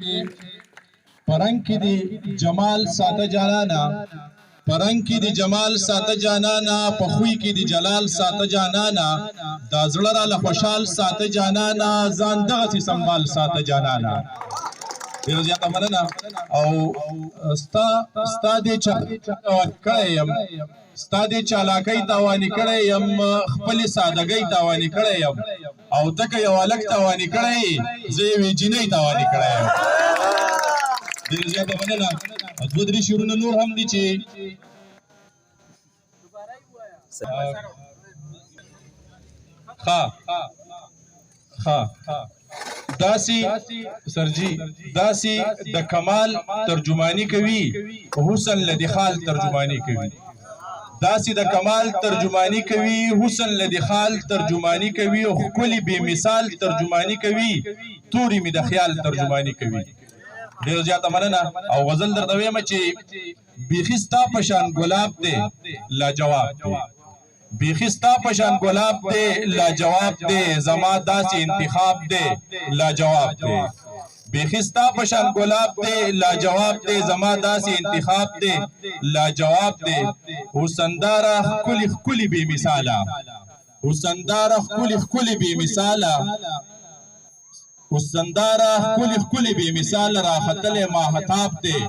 परंग की दी जमाल सात जानाना परंग की दी जमाल सात जानाना पखुई की दी जलाल सात जानाना दाजलरा लखोशाल सात जानाना जान सी संभाल सात जानाना ज्यादा मनना औ स्ता दे कड़ेयम स्ता दे चालाकई तावानी कड़ेयम खपली सादगई तावानी कड़ेयम औ तक यौ अलग तावानी कड़े जे वेजिनई तावानी कड़ेयम ज्यादा मनना अद्वद्री शुरू नूर हम दी चे खा खा दासी सरजी दासी द कमाल तर्जुमानी कवी हुसन लदी खाल तर्जुमानी कवी दासी द कमाल तर्जुमानी कवी हुसन लदी खाल तर्जुमानी कवी खुली बेमिसाल तर्जुमानी कवी तूरी में द ख्याल तर्जुमानी कवी ډیر زیاته مننه او غزل درته وایم چې بیخي ستا په شان ګلاب دی لاجواب دی بیخي ستا په شان ګلاب دی لاجواب دی زما داسې انتخاب دی لاجواب دی بیخي ستا په شان ګلاب دی لاجواب دی زما داسې انتخاب دی لاجواب دی حسنداره ښکلي ښکلي بې مثاله حسنداره ښکلي ښکلي بې مثاله حسنداره ښکلي ښکلي بې مثاله راختلی ماهتاب دی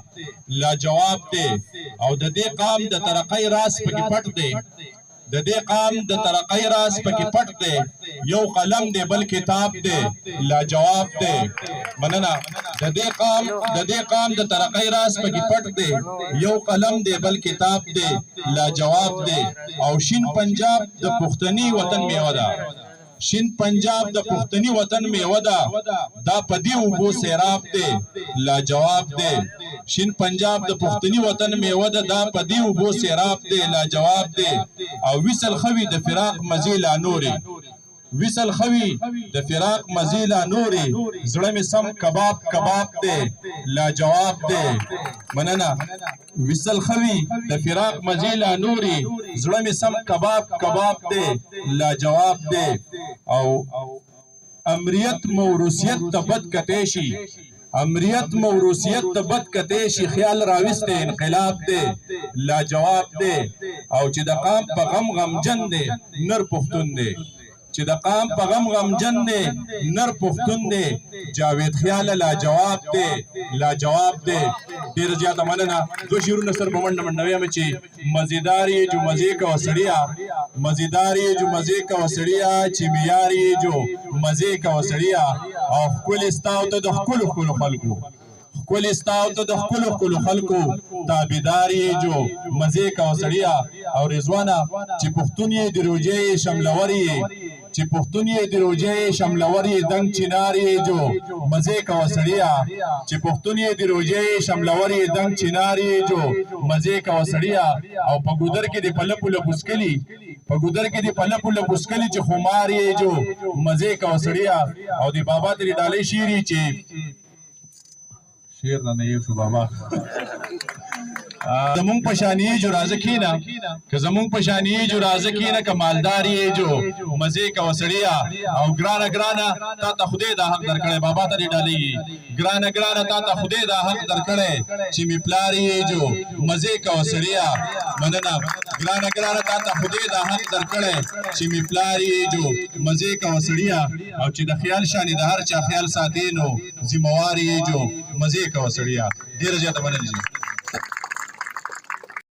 لاجواب دی او د دې قام د ترقۍ راز پکې پټ دی د دې قام د ترقۍ راز پکې پټ دی یو قلم دی بل کتاب دی لاجواب دی مننه د دې قام د ترقۍ راز پکې پټ دی یو قلم دی بل کتاب دی لاجواب دی او شین پنجاب د پښتني وطن میوه ده شین پنجاب د پښتني وطن میوه ده دا پدی اوبو سیراب دی لاجواب دی شین پنجاب د پښتني وطن میوه ده دا پدی اوبو سیراب دی لاجواب دی او وصل خوي د فراق مزیلا نوري وصل خوي د فراق مزیلا نوري زړه می سم کباب کباب دی لاجواب دی مننه وصل خوي د فراق مزیلا نوري زړه می سم کباب کباب دی لاجواب دی او امریت موروثیت تبد کتیشی امریت موروثیت تبد کتیشی خیال راوست انقلاب دی لاجواب دی او چې د قام په غم غمجن دی نر پښتون دی چې د قام په غم غمجن دی نر پښتون دی جاوید خیال لاجواب دی لاجواب دی ډیر زیاته مننه دو شعرونه سر په منډه منډه وایم چې مزیدار یې جو مزې کوه سړیا مزیدار یې جو مزې کوه سړیا چې معیار یې جو مزې کوه سړیا او ښکلې ستا او ته د ښکلو ښکلو خلکو ښکلې ستا او ته د ښکلو ښکلو خلکو تابعدار یې جو مزې کوه سړیا او رضوانه چې پښتون یې د روژې شملور یې چې پښتون یې د روژې شملور یې دنګ چنار یې جو مزې کوه سړیا چې پښتون یې د روژې شملور یې دنګ چنار یې جو مزې کوه سړیا او په ګودر کې د پلپو لپوسکلي په ګودر کې د پلپو لپوسکلي چې خمار یې جو مزې کوه سړیا او د بابا ترې ډالۍ شعر یې چې شعر نه یې شو بابا زمون پشانی جو رازه کینا که زمون پشانی جو رازه کینا که مالداری جو مزه کا وسړیا او ګرانا ګرانا تا ته خدای دا حق درکړې بابا ته ډالۍ ګرانا ګرانا تا ته خدای دا حق درکړې چې می پلاری جو مزه کا وسړیا مننه ګرانا ګرانا تا ته خدای دا حق درکړې چې می پلاری جو مزه کا وسړیا او چې د خیال شانی د هر چا خیال ساتي نو ذمہواری جو مزه کا وسړیا ډیر زیاته مننه